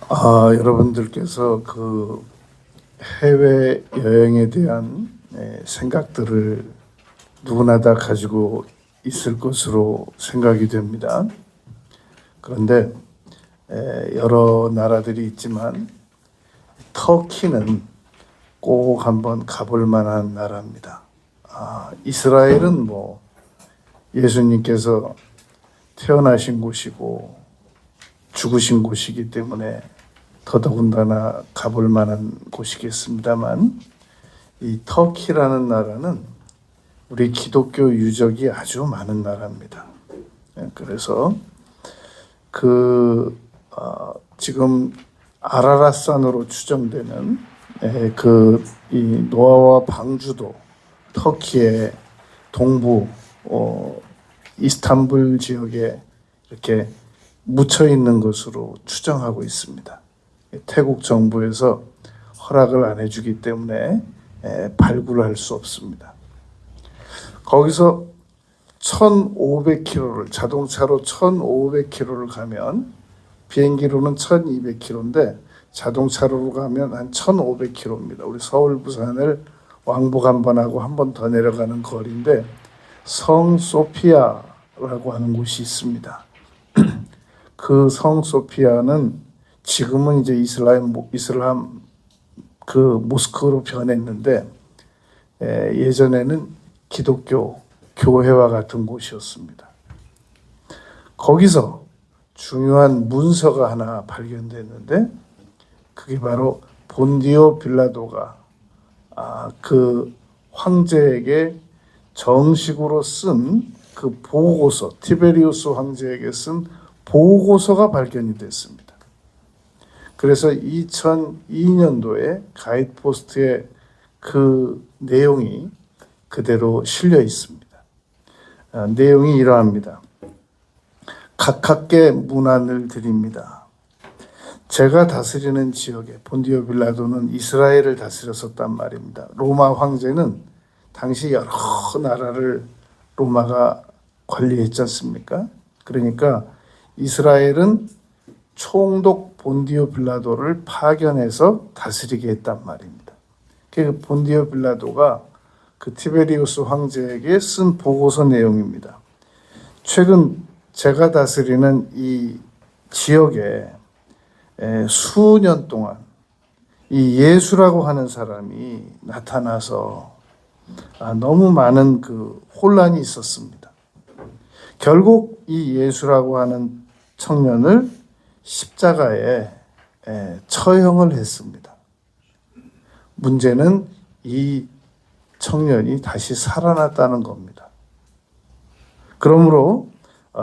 여러분들께서 그 해외 여행에 대한 생각들을 누구나 다 가지고 있을 것으로 생각이 됩니다. 그런데 여러 나라들이 있지만 터키는 꼭 한번 가볼 만한 나라입니다. 이스라엘은 뭐 예수님께서 태어나신 곳이고 죽으신 곳이기 때문에 더더군다나 가볼 만한 곳이겠습니다만, 이 터키라는 나라는 우리 기독교 유적이 아주 많은 나라입니다. 그래서 지금 아라랏산으로 추정되는 이 노아와 방주도 터키의 동부 이스탄불 지역에 이렇게 묻혀 있는 것으로 추정하고 있습니다. 태국 정부에서 허락을 안 해주기 때문에 발굴할 수 없습니다. 거기서 1,500km를 자동차로 1,500km를 가면, 비행기로는 1,200km인데 자동차로 가면 한 1,500km입니다. 우리 서울 부산을 왕복 한 번 하고 한 번 더 내려가는 거리인데, 성 소피아라고 하는 곳이 있습니다. 그 성 소피아는 지금은 이제 이슬람 그 모스크로 변했는데, 예전에는 기독교 교회와 같은 곳이었습니다. 거기서 중요한 문서가 하나 발견됐는데, 그게 바로 본디오 빌라도가 그 황제에게 정식으로 쓴 그 보고서, 티베리우스 황제에게 쓴 보고서가 발견이 됐습니다. 그래서 2002년도에 가이드포스트에 그 내용이 그대로 실려 있습니다. 내용이 이러합니다. 각하께 문안을 드립니다. 제가 다스리는 지역에, 본디오 빌라도는 이스라엘을 다스렸었단 말입니다. 로마 황제는 당시 여러 나라를 로마가 관리했지 않습니까? 그러니까 이스라엘은 총독 본디오 빌라도를 파견해서 다스리게 했단 말입니다. 그 본디오 빌라도가 그 티베리우스 황제에게 쓴 보고서 내용입니다. 최근 제가 다스리는 이 지역에 수년 동안 이 예수라고 하는 사람이 나타나서 너무 많은 그 혼란이 있었습니다. 결국 이 예수라고 하는 청년을 십자가에 처형을 했습니다. 문제는 이 청년이 다시 살아났다는 겁니다. 그러므로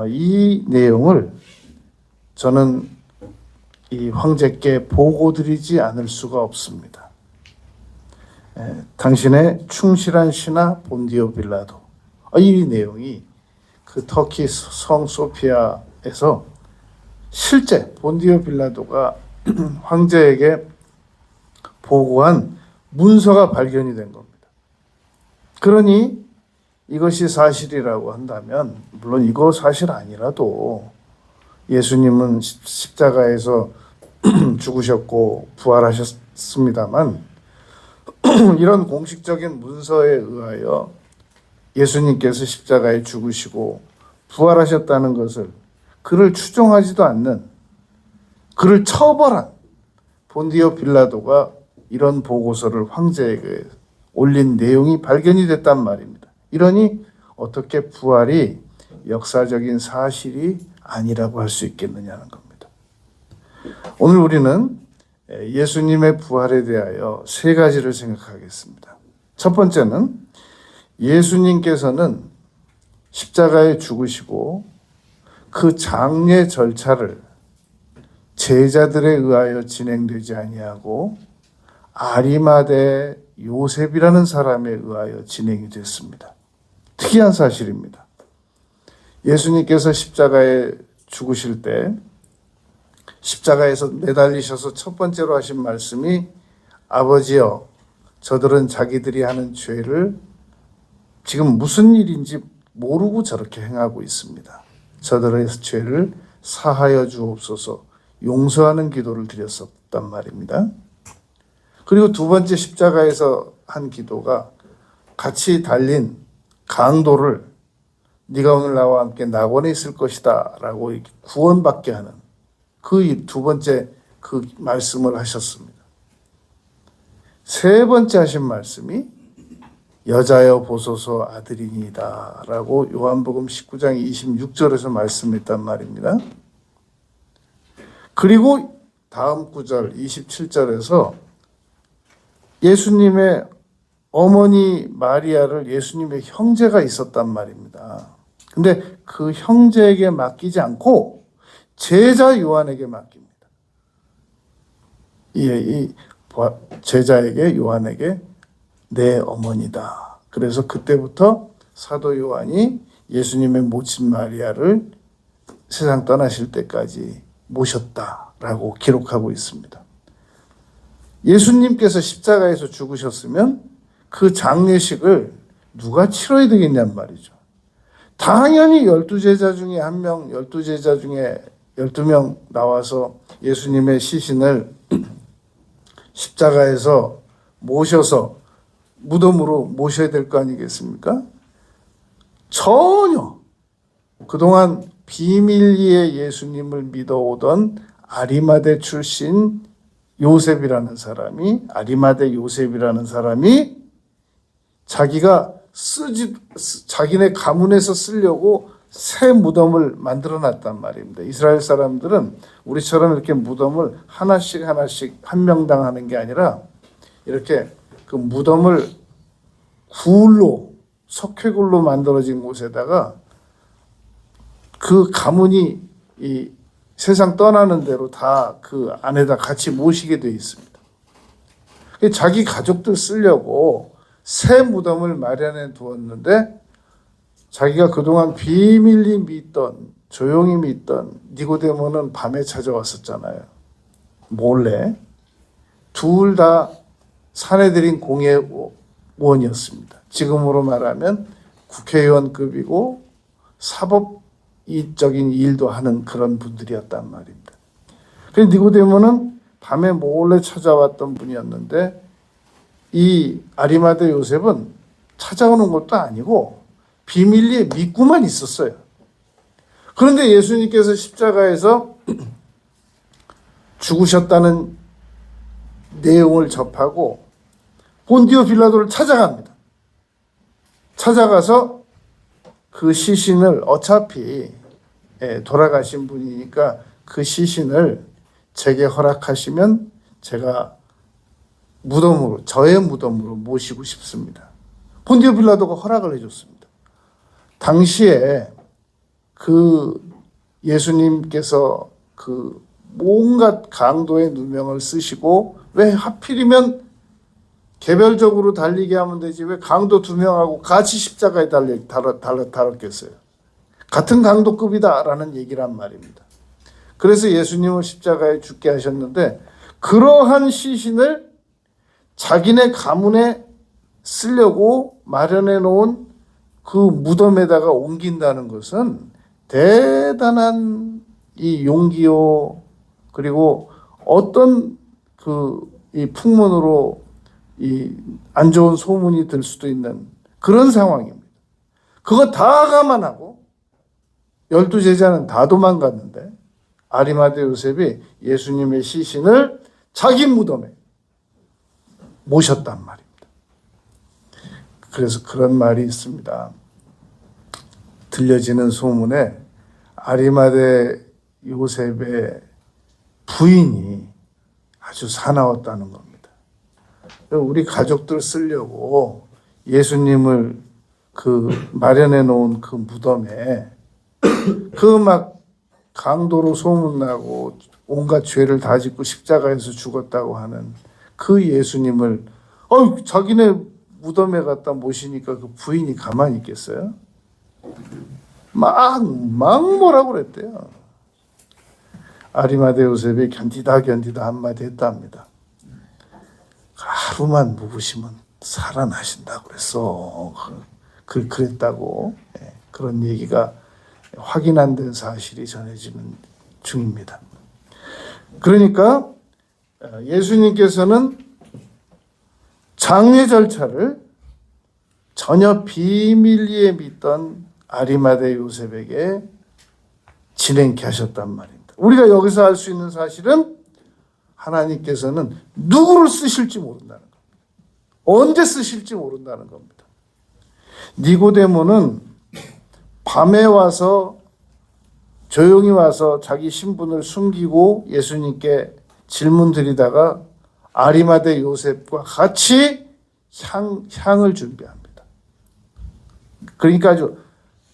이 내용을 저는 이 황제께 보고드리지 않을 수가 없습니다. 당신의 충실한 신하 본디오 빌라도, 이 내용이 그 터키 성 소피아에서 실제 본디오 빌라도가 황제에게 보고한 문서가 발견이 된 겁니다. 그러니 이것이 사실이라고 한다면, 물론 이거 사실 아니라도 예수님은 십자가에서 죽으셨고 부활하셨습니다만, 이런 공식적인 문서에 의하여 예수님께서 십자가에 죽으시고 부활하셨다는 것을 그를 추종하지도 않는, 그를 처벌한 본디오 빌라도가 이런 보고서를 황제에게 올린 내용이 발견이 됐단 말입니다. 이러니 어떻게 부활이 역사적인 사실이 아니라고 할 수 있겠느냐는 겁니다. 오늘 우리는 예수님의 부활에 대하여 세 가지를 생각하겠습니다. 첫 번째는 예수님께서는 십자가에 죽으시고 그 장례 절차를 제자들에 의하여 진행되지 아니하고 아리마대 요셉이라는 사람에 의하여 진행이 됐습니다. 특이한 사실입니다. 예수님께서 십자가에 죽으실 때 십자가에서 매달리셔서 첫 번째로 하신 말씀이, 아버지여, 저들은 자기들이 하는 죄를 지금 무슨 일인지 모르고 저렇게 행하고 있습니다. 저들의 죄를 사하여 주옵소서. 용서하는 기도를 드렸었단 말입니다. 그리고 두 번째 십자가에서 한 기도가 같이 달린 강도를 네가 오늘 나와 함께 낙원에 있을 것이다 라고 구원받게 하는 그 두 번째 그 말씀을 하셨습니다. 세 번째 하신 말씀이 여자여 보소서 아들이니이다 라고 요한복음 19장 26절에서 말씀했단 말입니다. 그리고 다음 구절 27절에서 예수님의 어머니 마리아를 예수님의 형제가 있었단 말입니다. 근데 그 형제에게 맡기지 않고 제자 요한에게 맡깁니다. 이 제자에게 요한에게 내 어머니다. 그래서 그때부터 사도 요한이 예수님의 모친 마리아를 세상 떠나실 때까지 모셨다라고 기록하고 있습니다. 예수님께서 십자가에서 죽으셨으면 그 장례식을 누가 치러야 되겠냔 말이죠. 당연히 12제자 중에 한 명, 12제자 중에 12명 나와서 예수님의 시신을 십자가에서 모셔서 무덤으로 모셔야 될 거 아니겠습니까? 전혀 그동안 비밀리에 예수님을 믿어오던 아리마대 출신 요셉이라는 사람이 자기가 자기네 가문에서 쓰려고 새 무덤을 만들어 놨단 말입니다. 이스라엘 사람들은 우리처럼 이렇게 무덤을 하나씩 한 명당 하는 게 아니라 이렇게 그 무덤을 석회굴로 만들어진 곳에다가 그 가문이 이 세상 떠나는 대로 다 그 안에다 같이 모시게 돼 있습니다. 자기 가족들 쓰려고 새 무덤을 마련해 두었는데 자기가 그동안 비밀리 믿던 조용히 믿던 니고데모는 밤에 찾아왔었잖아요. 몰래. 둘 다 사내들인 공회원이었습니다. 지금으로 말하면 국회의원급이고 사법적인 일도 하는 그런 분들이었단 말입니다. 그래서 니고데모는 밤에 몰래 찾아왔던 분이었는데 이 아리마대 요셉은 찾아오는 것도 아니고 비밀리에 믿고만 있었어요. 그런데 예수님께서 십자가에서 죽으셨다는 내용을 접하고 본디오 빌라도를 찾아갑니다. 찾아가서 그 시신을 어차피 돌아가신 분이니까 그 시신을 제게 허락하시면 제가 저의 무덤으로 모시고 싶습니다. 본디오 빌라도가 허락을 해줬습니다. 당시에 그 예수님께서 그 온갖 강도의 누명을 쓰시고 왜 하필이면 개별적으로 달리게 하면 되지 왜 강도 2명하고 같이 십자가에 달았겠어요. 같은 강도급이다라는 얘기란 말입니다. 그래서 예수님을 십자가에 죽게 하셨는데 그러한 시신을 자기네 가문에 쓰려고 마련해 놓은 그 무덤에다가 옮긴다는 것은 대단한 이 용기요 그리고 어떤 이 풍문으로 이 안 좋은 소문이 들 수도 있는 그런 상황입니다. 그거 다 감안하고 12제자는 다 도망갔는데 아리마대 요셉이 예수님의 시신을 자기 무덤에 모셨단 말입니다. 그래서 그런 말이 있습니다. 들려지는 소문에 아리마대 요셉의 부인이 아주 사나웠다는 겁니다. 우리 가족들 쓰려고 예수님을 마련해 놓은 그 무덤에 막 강도로 소문나고 온갖 죄를 다 짓고 십자가에서 죽었다고 하는 그 예수님을 자기네 무덤에 갖다 모시니까 그 부인이 가만히 있겠어요? 막 뭐라고 그랬대요. 아리마대 요셉이 견디다 한마디 했답니다. 하루만 묵으시면 살아나신다고 그랬어. 그랬다고. 그런 얘기가 확인 안 된 사실이 전해지는 중입니다. 그러니까 예수님께서는 장례 절차를 전혀 비밀리에 믿던 아리마대 요셉에게 진행케 하셨단 말입니다. 우리가 여기서 알 수 있는 사실은 하나님께서는 누구를 쓰실지 모른다는 겁니다. 언제 쓰실지 모른다는 겁니다. 니고데모는 밤에 와서 조용히 와서 자기 신분을 숨기고 예수님께 질문 드리다가 아리마대 요셉과 같이 향을 준비합니다. 그러니까 아주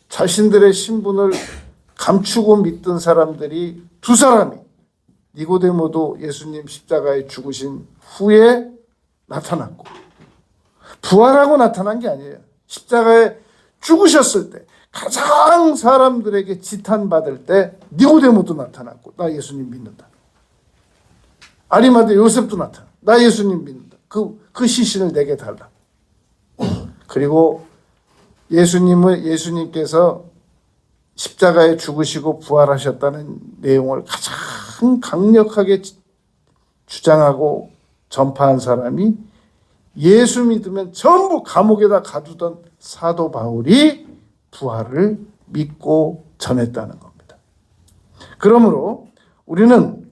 자신들의 신분을 감추고 믿던 사람들이 두 사람이, 니고데모도 예수님 십자가에 죽으신 후에 나타났고, 부활하고 나타난 게 아니에요. 십자가에 죽으셨을 때 가장 사람들에게 지탄받을 때 니고데모도 나타났고, 나 예수님 믿는다. 아리마대 요셉도 나타나, 나 예수님 믿는다. 그 시신을 내게 달라. 그리고 예수님께서 십자가에 죽으시고 부활하셨다는 내용을 가장 강력하게 주장하고 전파한 사람이 예수 믿으면 전부 감옥에다 가두던 사도 바울이 부활을 믿고 전했다는 겁니다. 그러므로 우리는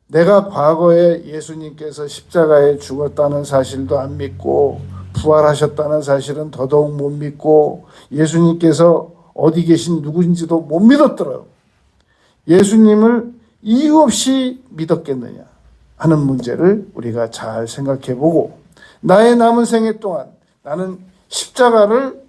내가 과거에 예수님께서 십자가에 죽었다는 사실도 안 믿고 부활하셨다는 사실은 더더욱 못 믿고 예수님께서 어디 계신 누구인지도 못 믿었더라고요. 예수님을 이유 없이 믿었겠느냐 하는 문제를 우리가 잘 생각해 보고, 나의 남은 생애 동안 나는 십자가를,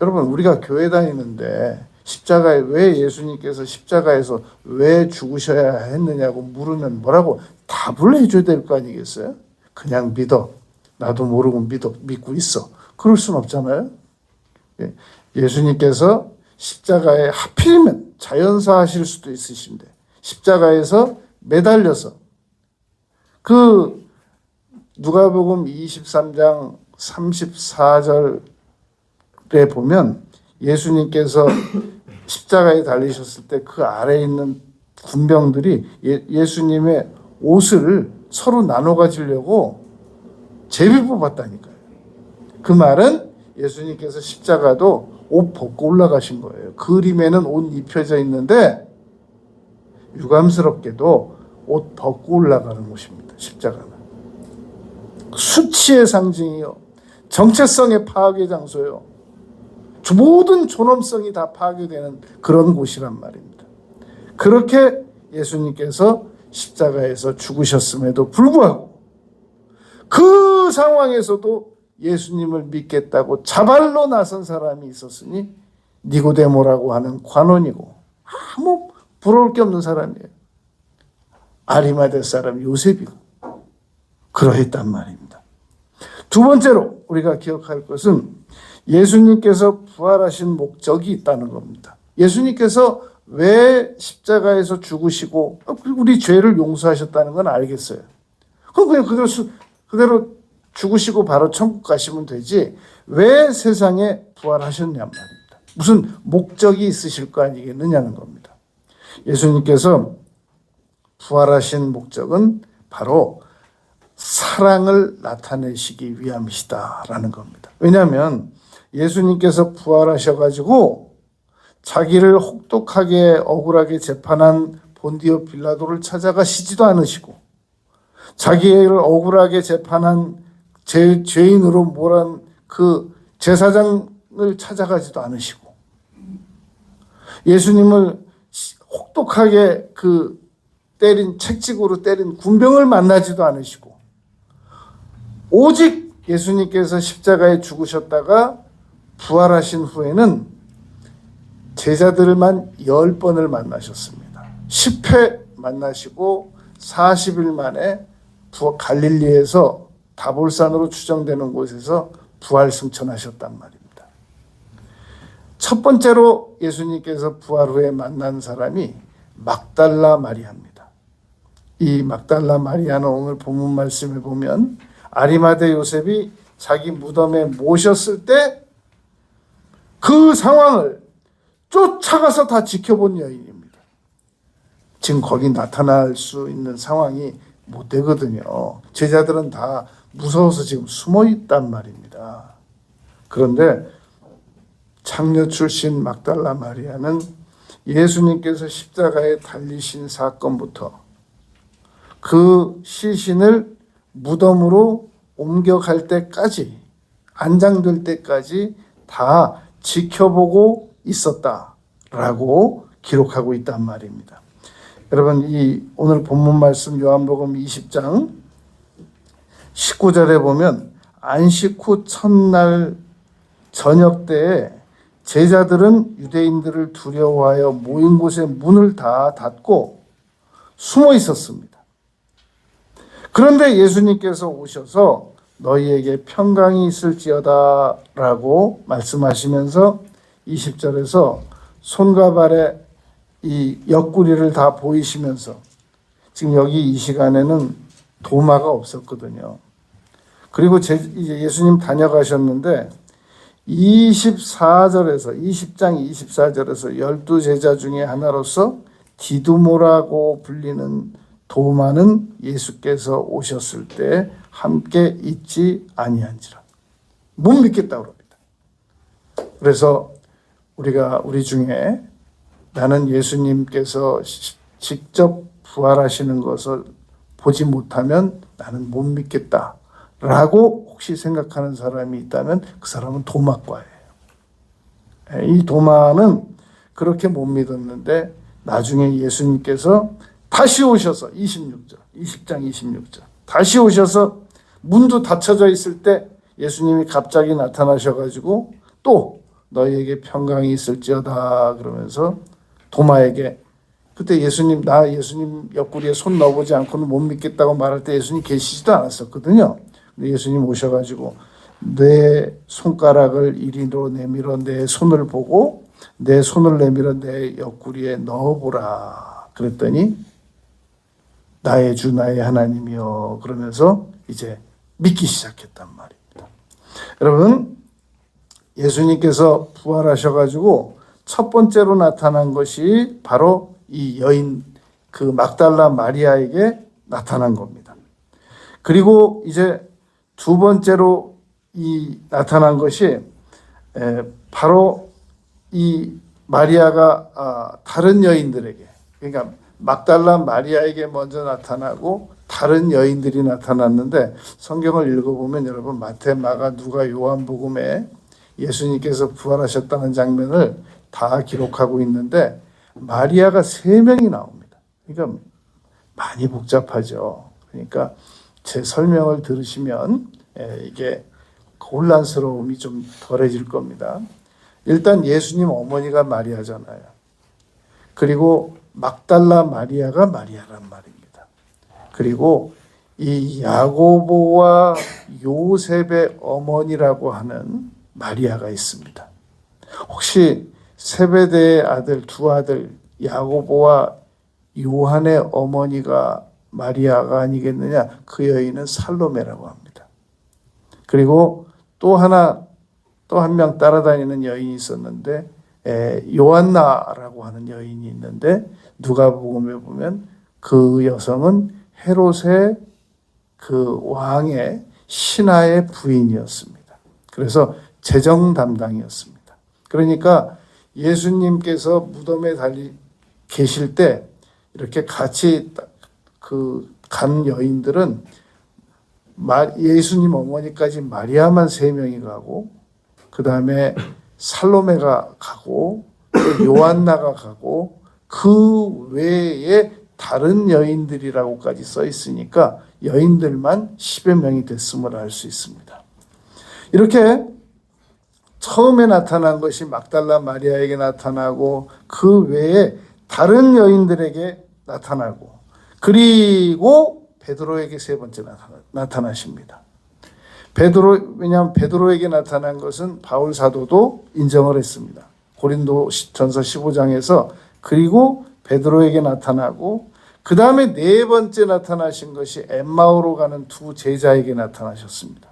여러분 우리가 교회 다니는데 십자가에 왜 예수님께서 십자가에서 왜 죽으셔야 했느냐고 물으면 뭐라고 답을 해줘야 될 거 아니겠어요? 그냥 믿어. 나도 모르고 믿고 있어. 그럴 순 없잖아요. 예수님께서 십자가에 하필이면 자연사 하실 수도 있으신데 십자가에서 매달려서 그 누가복음 23장 34절에 보면 예수님께서 십자가에 달리셨을 때 그 아래에 있는 군병들이 예수님의 옷을 서로 나눠 가지려고 제비 뽑았다니까요. 그 말은 예수님께서 십자가도 옷 벗고 올라가신 거예요. 그림에는 옷 입혀져 있는데 유감스럽게도 옷 벗고 올라가는 곳입니다. 십자가는. 수치의 상징이요. 정체성의 파괴 장소요. 모든 존엄성이 다 파괴되는 그런 곳이란 말입니다. 그렇게 예수님께서 십자가에서 죽으셨음에도 불구하고 그 상황에서도 예수님을 믿겠다고 자발로 나선 사람이 있었으니 니고데모라고 하는 관원이고 아무 부러울 게 없는 사람이에요. 아리마대 사람 요셉이고 그러했단 말입니다. 두 번째로 우리가 기억할 것은 예수님께서 부활하신 목적이 있다는 겁니다. 예수님께서 왜 십자가에서 죽으시고 우리 죄를 용서하셨다는 건 알겠어요. 그럼 그냥 그대로 죽으시고 바로 천국 가시면 되지 왜 세상에 부활하셨냔 말입니다. 무슨 목적이 있으실 거 아니겠느냐는 겁니다. 예수님께서 부활하신 목적은 바로 사랑을 나타내시기 위함이시다라는 겁니다. 왜냐하면 예수님께서 부활하셔가지고 자기를 혹독하게 억울하게 재판한 본디오 빌라도를 찾아가시지도 않으시고 자기를 억울하게 재판한 죄인으로 몰한 그 제사장을 찾아가지도 않으시고 예수님을 혹독하게 책찍으로 때린 군병을 만나지도 않으시고 오직 예수님께서 십자가에 죽으셨다가 부활하신 후에는 제자들만 10번을 만나셨습니다. 10회 만나시고 40일 만에 갈릴리에서 다볼산으로 추정되는 곳에서 부활 승천하셨단 말입니다. 첫 번째로 예수님께서 부활 후에 만난 사람이 막달라 마리아입니다. 이 막달라 마리아는 오늘 본문 말씀에 보면 아리마대 요셉이 자기 무덤에 모셨을 때 그 상황을 쫓아가서 다 지켜본 여인입니다. 지금 거기 나타날 수 있는 상황이 못 되거든요. 제자들은 다 무서워서 지금 숨어 있단 말입니다. 그런데 창녀 출신 막달라 마리아는 예수님께서 십자가에 달리신 사건부터 그 시신을 무덤으로 옮겨갈 때까지, 안장될 때까지 다 지켜보고 있었다라고 기록하고 있단 말입니다. 여러분, 이 오늘 본문 말씀 요한복음 20장 19절에 보면 안식 후 첫날 저녁 때에 제자들은 유대인들을 두려워하여 모인 곳의 문을 다 닫고 숨어 있었습니다. 그런데 예수님께서 오셔서 너희에게 평강이 있을지어다 라고 말씀하시면서 20절에서 손과 발에 이 옆구리를 다 보이시면서, 지금 여기 이 시간에는 도마가 없었거든요. 그리고 이제 예수님 다녀가셨는데 20장 24절에서 12제자 중에 하나로서 디두모라고 불리는 도마는 예수께서 오셨을 때 함께 있지 아니한지라. 못 믿겠다고 합니다. 그래서 우리 중에 나는 예수님께서 직접 부활하시는 것을 보지 못하면 나는 못 믿겠다라고 혹시 생각하는 사람이 있다면 그 사람은 도마과예요. 이 도마는 그렇게 못 믿었는데 나중에 예수님께서 다시 오셔서 20장 26절 다시 오셔서 문도 닫혀져 있을 때 예수님이 갑자기 나타나셔가지고 또 너희에게 평강이 있을지어다 그러면서 도마에게, 그때 예수님 옆구리에 손 넣어보지 않고는 못 믿겠다고 말할 때 예수님 계시지도 않았었거든요. 근데 예수님 오셔가지고 내 손가락을 이리로 내밀어 내 손을 보고 내 손을 내밀어 내 옆구리에 넣어보라 그랬더니 나의 주 나의 하나님이여 그러면서 이제 믿기 시작했단 말입니다. 여러분, 예수님께서 부활하셔가지고 첫 번째로 나타난 것이 바로 이 여인 그 막달라 마리아에게 나타난 겁니다. 그리고 이제 두 번째로 이 나타난 것이 바로 이 마리아가 다른 여인들에게, 그러니까 막달라 마리아에게 먼저 나타나고 다른 여인들이 나타났는데, 성경을 읽어보면 여러분 마태, 마가, 누가, 요한복음에 예수님께서 부활하셨다는 장면을 다 기록하고 있는데 마리아가 3명이 나옵니다. 그러니까 많이 복잡하죠. 그러니까 제 설명을 들으시면 이게 혼란스러움이 좀 덜해질 겁니다. 일단 예수님 어머니가 마리아잖아요. 그리고 막달라 마리아가 마리아란 말입니다. 그리고 이 야고보와 요셉의 어머니라고 하는 마리아가 있습니다. 혹시 세베대의 아들 두 아들 야고보와 요한의 어머니가 마리아가 아니겠느냐? 그 여인은 살로메라고 합니다. 그리고 또 한 명 따라다니는 여인이 있었는데 요한나라고 하는 여인이 있는데 누가복음에 보면 그 여성은 헤롯의 그 왕의 신하의 부인이었습니다. 그래서 재정 담당이었습니다. 그러니까 예수님께서 무덤에 계실 때 이렇게 같이 간 여인들은 예수님 어머니까지 마리아만 3명이 가고, 그 다음에 살로메가 가고, 요한나가 가고, 그 외에 다른 여인들이라고까지 써 있으니까 여인들만 10여 명이 됐음을 알 수 있습니다. 이렇게 처음에 나타난 것이 막달라 마리아에게 나타나고 그 외에 다른 여인들에게 나타나고, 그리고 베드로에게 3번째 나타나십니다. 왜냐하면 베드로에게 나타난 것은 바울 사도도 인정을 했습니다. 고린도전서 15장에서 그리고 베드로에게 나타나고, 그 다음에 4번째 나타나신 것이 엠마오로 가는 두 제자에게 나타나셨습니다.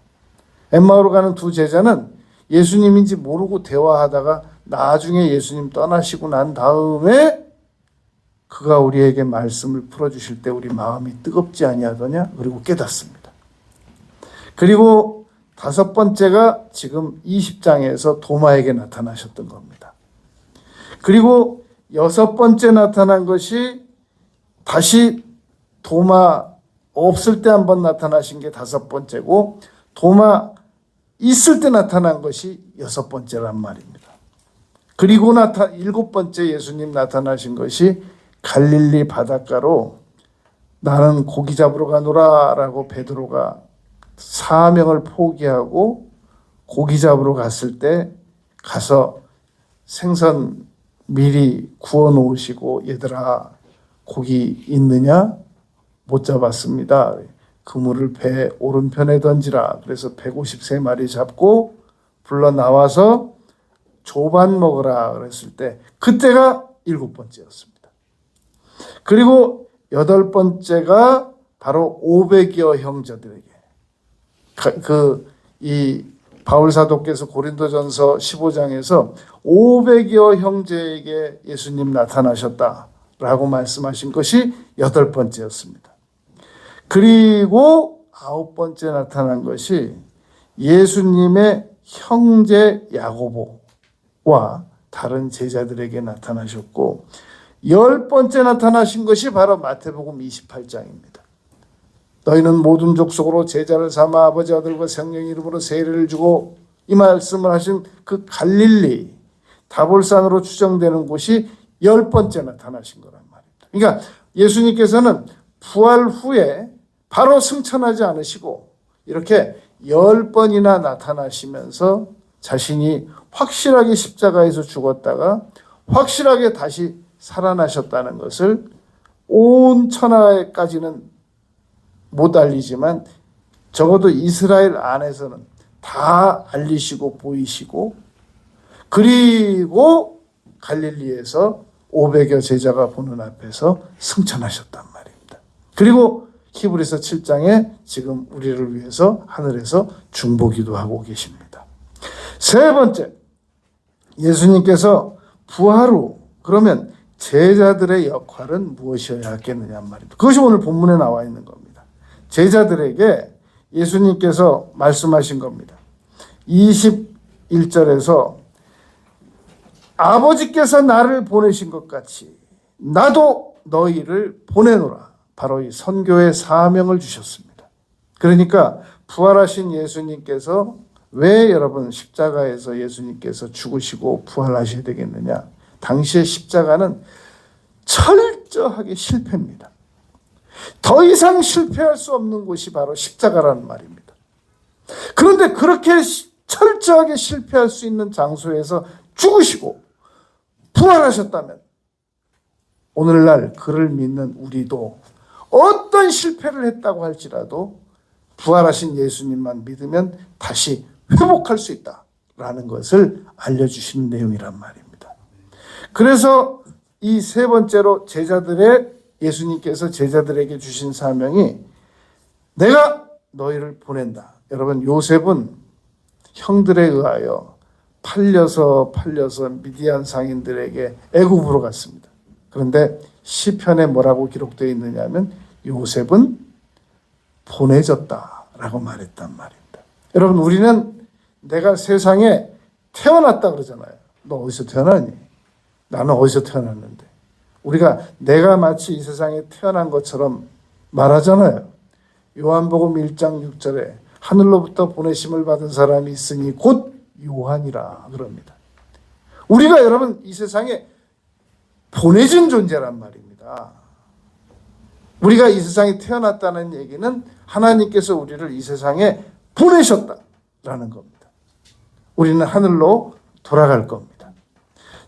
엠마오로 가는 두 제자는 예수님인지 모르고 대화하다가 나중에 예수님 떠나시고 난 다음에 그가 우리에게 말씀을 풀어주실 때 우리 마음이 뜨겁지 아니하더냐? 그리고 깨닫습니다. 그리고 다섯 번째가 지금 20장에서 도마에게 나타나셨던 겁니다. 그리고 여섯 번째 나타난 것이 다시 도마 없을 때 한번 나타나신 게 다섯 번째고, 도마 있을 때 나타난 것이 여섯 번째란 말입니다. 그리고 일곱 번째 예수님 나타나신 것이 갈릴리 바닷가로 나는 고기 잡으러 가노라 라고 베드로가 사명을 포기하고 고기 잡으러 갔을 때 가서 생선 미리 구워 놓으시고, 얘들아 고기 있느냐? 못 잡았습니다. 그물을 배 오른편에 던지라. 그래서 153마리 잡고 불러 나와서 조반 먹으라 그랬을 때 그때가 일곱 번째였습니다. 그리고 여덟 번째가 바로 500여 형제들에게, 이 바울 사도께서 고린도전서 15장에서 500여 형제에게 예수님 나타나셨다라고 말씀하신 것이 여덟 번째였습니다. 그리고 아홉 번째 나타난 것이 예수님의 형제 야고보와 다른 제자들에게 나타나셨고, 열 번째 나타나신 것이 바로 마태복음 28장입니다. 너희는 모든 족속으로 제자를 삼아 아버지 아들과 성령 이름으로 세례를 주고, 이 말씀을 하신 그 갈릴리 다볼산으로 추정되는 곳이 열 번째 나타나신 거란 말입니다. 그러니까 예수님께서는 부활 후에 바로 승천하지 않으시고 이렇게 10번이나 나타나시면서 자신이 확실하게 십자가에서 죽었다가 확실하게 다시 살아나셨다는 것을 온 천하에까지는 못 알리지만 적어도 이스라엘 안에서는 다 알리시고 보이시고, 그리고 갈릴리에서 500여 제자가 보는 앞에서 승천하셨단 말입니다. 그리고 히브리서 7장에 지금 우리를 위해서 하늘에서 중보기도 하고 계십니다. 세 번째, 예수님께서 부활 후 그러면 제자들의 역할은 무엇이어야 하겠느냐 말입니다. 그것이 오늘 본문에 나와 있는 겁니다. 제자들에게 예수님께서 말씀하신 겁니다. 21절에서 아버지께서 나를 보내신 것 같이 나도 너희를 보내노라. 바로 이 선교의 사명을 주셨습니다. 그러니까 부활하신 예수님께서 왜 여러분 십자가에서 예수님께서 죽으시고 부활하셔야 되겠느냐? 당시의 십자가는 철저하게 실패입니다. 더 이상 실패할 수 없는 곳이 바로 십자가라는 말입니다. 그런데 그렇게 철저하게 실패할 수 있는 장소에서 죽으시고 부활하셨다면 오늘날 그를 믿는 우리도 어떤 실패를 했다고 할지라도 부활하신 예수님만 믿으면 다시 회복할 수 있다라는 것을 알려주시는 내용이란 말입니다. 그래서 이 세 번째로 예수님께서 제자들에게 주신 사명이 내가 너희를 보낸다. 여러분, 요셉은 형들에 의하여 팔려서 미디안 상인들에게 애굽으로 갔습니다. 그런데 시편에 뭐라고 기록되어 있느냐면 요셉은 보내졌다라고 말했단 말입니다. 여러분, 우리는 내가 세상에 태어났다 그러잖아요. 너 어디서 태어났니? 나는 어디서 태어났는데. 우리가 내가 마치 이 세상에 태어난 것처럼 말하잖아요. 요한복음 1장 6절에 하늘로부터 보내심을 받은 사람이 있으니 곧 요한이라 그럽니다. 우리가 여러분 이 세상에 보내진 존재란 말입니다. 우리가 이 세상에 태어났다는 얘기는 하나님께서 우리를 이 세상에 보내셨다라는 겁니다. 우리는 하늘로 돌아갈 겁니다.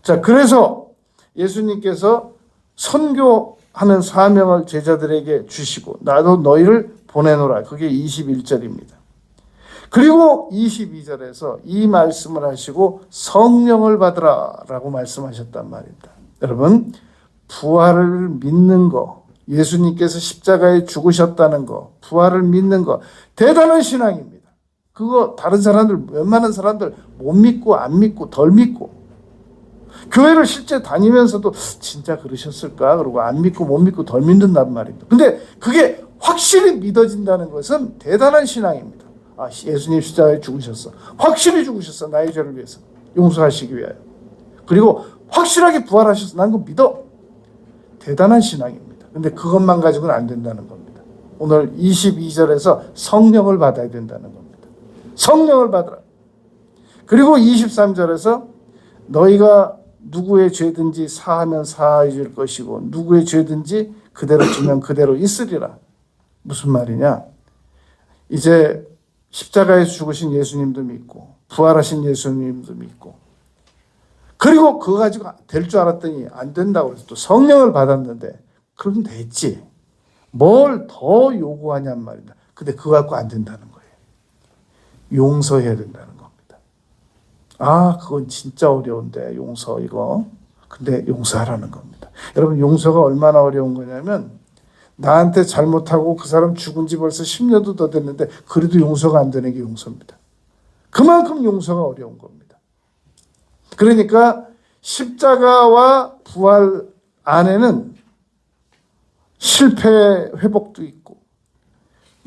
자, 그래서 예수님께서 선교하는 사명을 제자들에게 주시고 나도 너희를 보내노라. 그게 21절입니다. 그리고 22절에서 이 말씀을 하시고 성령을 받으라 라고 말씀하셨단 말입니다. 여러분, 부활을 믿는 거, 예수님께서 십자가에 죽으셨다는 거, 부활을 믿는 거 대단한 신앙입니다. 그거 다른 사람들, 웬만한 사람들 못 믿고 안 믿고 덜 믿고 교회를 실제 다니면서도 진짜 그러셨을까? 그러고 안 믿고 못 믿고 덜 믿는단 말입니다. 근데 그게 확실히 믿어진다는 것은 대단한 신앙입니다. 아, 예수님 십자가에 죽으셨어. 확실히 죽으셨어. 나의 죄를 위해서. 용서하시기 위하여. 그리고 확실하게 부활하셨어. 난 그거 믿어. 대단한 신앙입니다. 근데 그것만 가지고는 안 된다는 겁니다. 오늘 22절에서 성령을 받아야 된다는 겁니다. 성령을 받으라. 그리고 23절에서 너희가 누구의 죄든지 사하면 사하여 줄 것이고 누구의 죄든지 그대로 주면 그대로 있으리라. 무슨 말이냐? 이제 십자가에서 죽으신 예수님도 믿고 부활하신 예수님도 믿고 그리고 그거 가지고 될 줄 알았더니 안 된다고 해서 또 성령을 받았는데 그럼 됐지. 뭘 더 요구하냔 말이다. 근데 그거 갖고 안 된다는 거예요. 용서해야 된다는 겁니다. 아, 그건 진짜 어려운데 용서 이거. 근데 용서하라는 겁니다. 여러분 용서가 얼마나 어려운 거냐면 나한테 잘못하고 그 사람 죽은 지 벌써 10년도 더 됐는데 그래도 용서가 안 되는 게 용서입니다. 그만큼 용서가 어려운 겁니다. 그러니까 십자가와 부활 안에는 실패 회복도 있고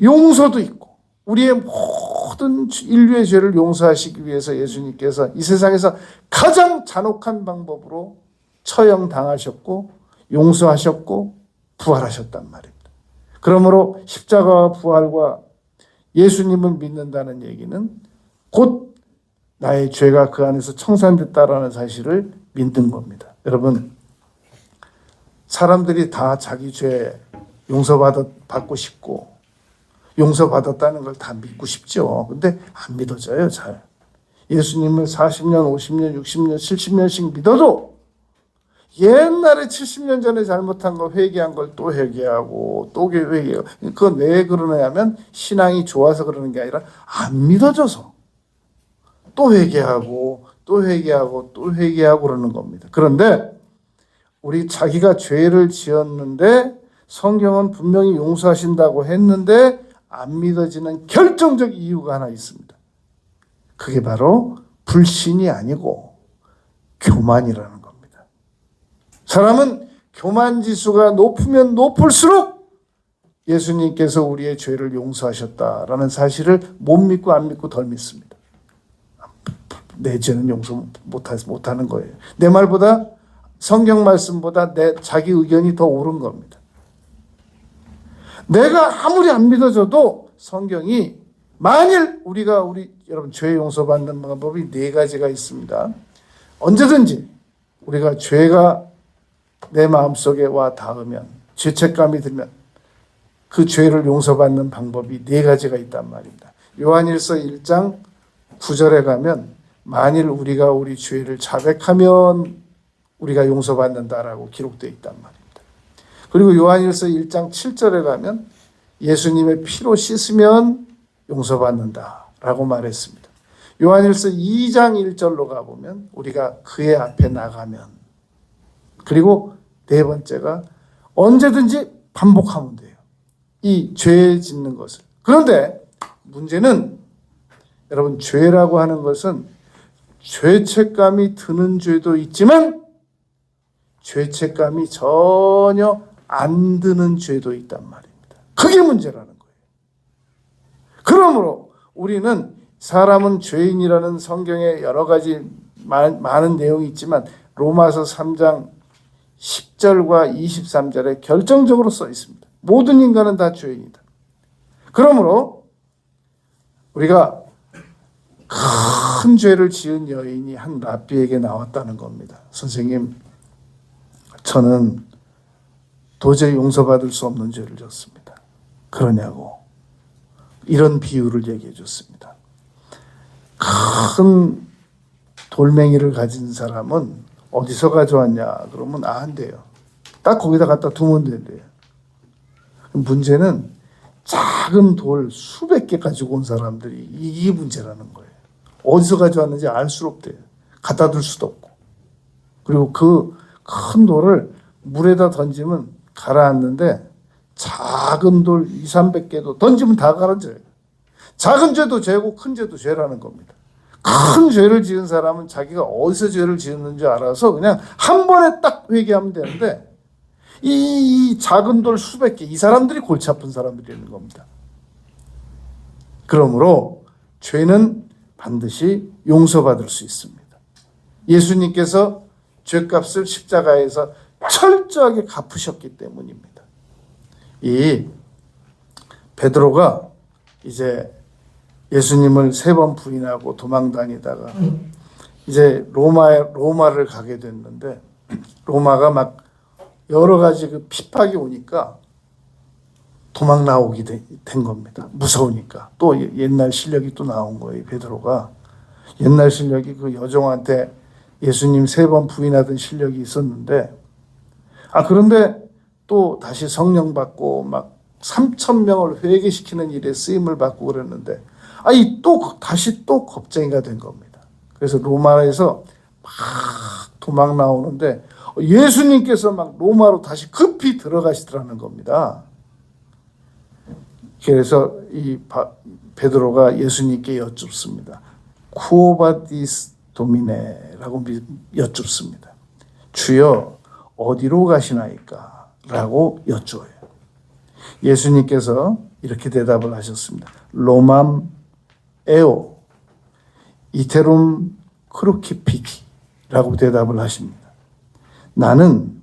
용서도 있고 우리의 모든 인류의 죄를 용서하시기 위해서 예수님께서 이 세상에서 가장 잔혹한 방법으로 처형당하셨고 용서하셨고 부활하셨단 말입니다. 그러므로 십자가와 부활과 예수님을 믿는다는 얘기는 곧 나의 죄가 그 안에서 청산됐다라는 사실을 믿는 겁니다. 여러분, 사람들이 다 자기 죄 용서받고 싶고 용서받았다는 걸 다 믿고 싶죠. 근데 안 믿어져요, 잘. 예수님을 40년, 50년, 60년, 70년씩 믿어도 옛날에 70년 전에 잘못한 거 회개한 걸 또 회개하고 또 회개하고 그건 왜 그러냐면 신앙이 좋아서 그러는 게 아니라 안 믿어져서 또 회개하고 또 회개하고 또 회개하고 그러는 겁니다. 그런데 우리 자기가 죄를 지었는데 성경은 분명히 용서하신다고 했는데 안 믿어지는 결정적 이유가 하나 있습니다. 그게 바로 불신이 아니고 교만이라는 겁니다. 사람은 교만 지수가 높으면 높을수록 예수님께서 우리의 죄를 용서하셨다라는 사실을 못 믿고 안 믿고 덜 믿습니다. 내 죄는 용서 못하는 거예요. 내 말보다 성경 말씀보다 내 자기 의견이 더 옳은 겁니다. 내가 아무리 안 믿어져도 성경이 만일 여러분 죄 용서받는 방법이 4가지가 있습니다. 언제든지 우리가 죄가 내 마음속에 와 닿으면 죄책감이 들면 그 죄를 용서받는 방법이 4가지가 있단 말입니다. 요한일서 1장 9절에 가면 만일 우리가 우리 죄를 자백하면 우리가 용서받는다라고 기록되어 있단 말입니다. 그리고 요한일서 1장 7절에 가면 예수님의 피로 씻으면 용서받는다라고 말했습니다. 요한일서 2장 1절로 가보면 우리가 그의 앞에 나가면 그리고 4번째가 언제든지 반복하면 돼요. 이 죄 짓는 것을. 그런데 문제는 여러분 죄라고 하는 것은 죄책감이 드는 죄도 있지만 죄책감이 전혀 안 드는 죄도 있단 말입니다. 그게 문제라는 거예요. 그러므로 우리는 사람은 죄인이라는 성경에 여러 가지 많은 내용이 있지만 로마서 3장 10절과 23절에 결정적으로 써 있습니다. 모든 인간은 다 죄인이다. 그러므로 우리가 큰 죄를 지은 여인이 한 랍비에게 나왔다는 겁니다. 선생님, 저는 도저히 용서받을 수 없는 죄를 졌습니다. 그러냐고 이런 비유를 얘기해 줬습니다. 큰 돌멩이를 가진 사람은 어디서 가져왔냐 그러면 한대요. 딱 거기다 갖다 두면 된대요. 문제는 작은 돌 수백 개 가지고 온 사람들이 이게 문제라는 거예요. 어디서 가져왔는지 알 수 없대요. 갖다 둘 수도 없고. 그리고 그 큰 돌을 물에다 던지면 가라앉는데 작은 돌 200~300개도 던지면 다 가라앉아요. 작은 죄도 죄고 큰 죄도 죄라는 겁니다. 큰 죄를 지은 사람은 자기가 어디서 죄를 지었는지 알아서 그냥 한 번에 딱 회개하면 되는데 이 작은 돌 수백 개, 이 사람들이 골치 아픈 사람들이 있는 겁니다. 그러므로 죄는 반드시 용서받을 수 있습니다. 예수님께서 죄값을 십자가에서 철저하게 갚으셨기 때문입니다. 이 베드로가 이제 예수님을 3번 부인하고 도망 다니다가 이제 로마를 가게 됐는데 로마가 막 여러 가지 그 핍박이 오니까 도망 나오게 된 겁니다. 무서우니까. 또 옛날 실력이 또 나온 거예요. 베드로가. 옛날 실력이 그 여종한테 예수님 3번 부인하던 실력이 있었는데 그런데 또 다시 성령 받고 막 3,000명을 회개시키는 일에 쓰임을 받고 그랬는데 다시 또 겁쟁이가 된 겁니다. 그래서 로마에서 막 도망 나오는데 예수님께서 막 로마로 다시 급히 들어가시더라는 겁니다. 그래서 이 베드로가 예수님께 여쭙습니다. 쿠오바디스 도미네라고 여쭙습니다. 주여 어디로 가시나이까? 라고 여쭈어요. 예수님께서 이렇게 대답을 하셨습니다. 로맘 에오 이테룸 크루키피기라고 대답을 하십니다. 나는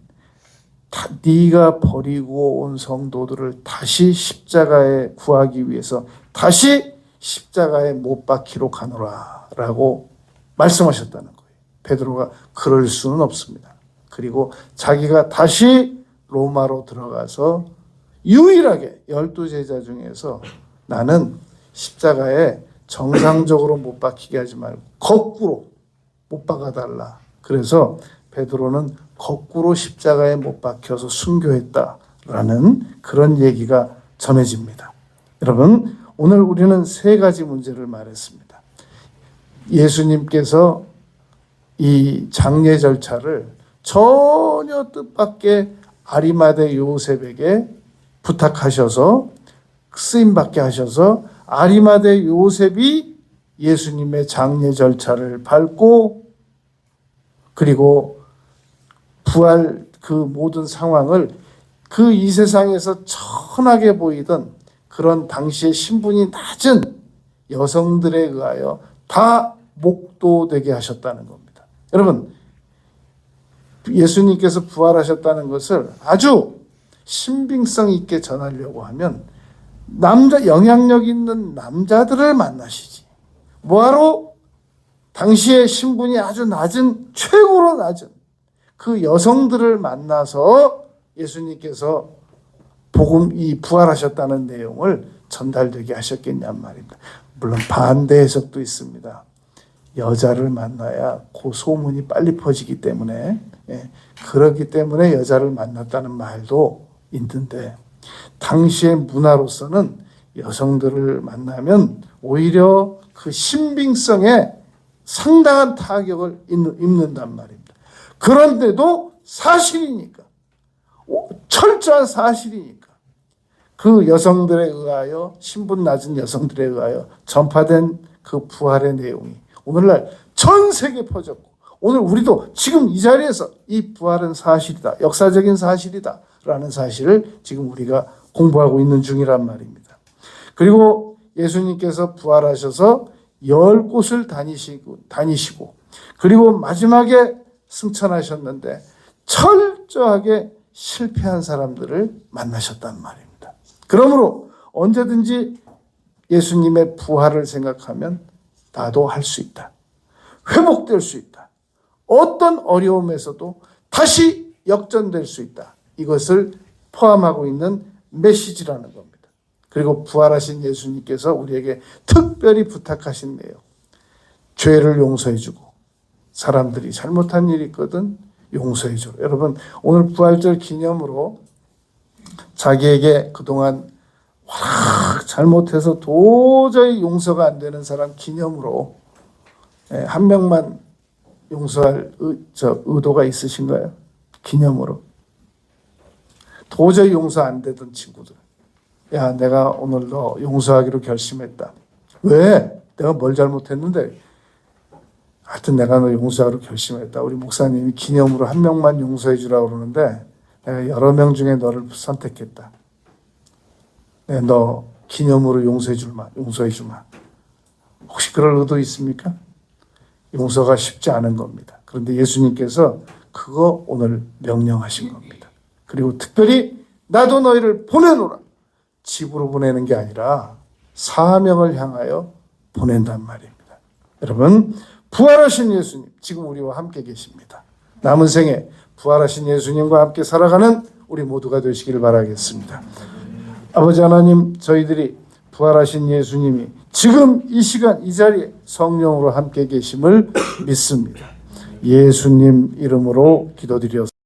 네가 버리고 온 성도들을 다시 십자가에 구하기 위해서 다시 십자가에 못 박히러 가노라 라고 말씀하셨다는 거예요. 베드로가 그럴 수는 없습니다. 그리고 자기가 다시 로마로 들어가서 유일하게 12제자 중에서 나는 십자가에 정상적으로 못 박히게 하지 말고 거꾸로 못 박아달라. 그래서 베드로는 거꾸로 십자가에 못 박혀서 순교했다라는 그런 얘기가 전해집니다. 여러분, 오늘 우리는 3가지 문제를 말했습니다. 예수님께서 이 장례 절차를 전혀 뜻밖의 아리마대 요셉에게 부탁하셔서 쓰임받게 하셔서 아리마대 요셉이 예수님의 장례 절차를 밟고 그리고 부활 그 모든 상황을 그 이 세상에서 천하게 보이던 그런 당시의 신분이 낮은 여성들에 의하여 다 목도되게 하셨다는 겁니다. 여러분, 예수님께서 부활하셨다는 것을 아주 신빙성 있게 전하려고 하면 영향력 있는 남자들을 만나시지. 뭐하러? 당시의 신분이 아주 낮은, 최고로 낮은 그 여성들을 만나서 예수님께서 이 부활하셨다는 내용을 전달되게 하셨겠냔 말입니다. 물론 반대 해석도 있습니다. 여자를 만나야 그 소문이 빨리 퍼지기 때문에 그렇기 때문에 여자를 만났다는 말도 있는데 당시의 문화로서는 여성들을 만나면 오히려 그 신빙성에 상당한 타격을 입는단 말입니다. 그런데도 사실이니까 철저한 사실이니까 그 여성들에 의하여 신분 낮은 여성들에 의하여 전파된 그 부활의 내용이 오늘날 전 세계에 퍼졌고 오늘 우리도 지금 이 자리에서 이 부활은 사실이다. 역사적인 사실이다. 라는 사실을 지금 우리가 공부하고 있는 중이란 말입니다. 그리고 예수님께서 부활하셔서 10곳을 다니시고 그리고 마지막에 승천하셨는데 철저하게 실패한 사람들을 만나셨단 말입니다. 그러므로 언제든지 예수님의 부활을 생각하면 나도 할 수 있다. 회복될 수 있다. 어떤 어려움에서도 다시 역전될 수 있다. 이것을 포함하고 있는 메시지라는 겁니다. 그리고 부활하신 예수님께서 우리에게 특별히 부탁하신 내용. 죄를 용서해주고 사람들이 잘못한 일이 있거든 용서해줘. 여러분 오늘 부활절 기념으로 자기에게 그동안 잘못해서 도저히 용서가 안 되는 사람 기념으로 한 명만 용서할 의도가 있으신가요? 기념으로. 도저히 용서 안 되던 친구들. 야, 내가 오늘 너 용서하기로 결심했다. 왜? 내가 뭘 잘못했는데? 하여튼 내가 너 용서하기로 결심했다. 우리 목사님이 기념으로 한 명만 용서해 주라고 그러는데 내가 여러 명 중에 너를 선택했다. 내가 너 기념으로 용서해 주마. 혹시 그럴 의도 있습니까? 용서가 쉽지 않은 겁니다. 그런데 예수님께서 그거 오늘 명령하신 겁니다. 그리고 특별히 나도 너희를 보내노라. 집으로 보내는 게 아니라 사명을 향하여 보낸단 말입니다. 여러분, 부활하신 예수님 지금 우리와 함께 계십니다. 남은 생에 부활하신 예수님과 함께 살아가는 우리 모두가 되시기를 바라겠습니다. 아버지 하나님, 저희들이 부활하신 예수님이 지금 이 시간 이 자리에 성령으로 함께 계심을 믿습니다. 예수님 이름으로 기도드렸습니다.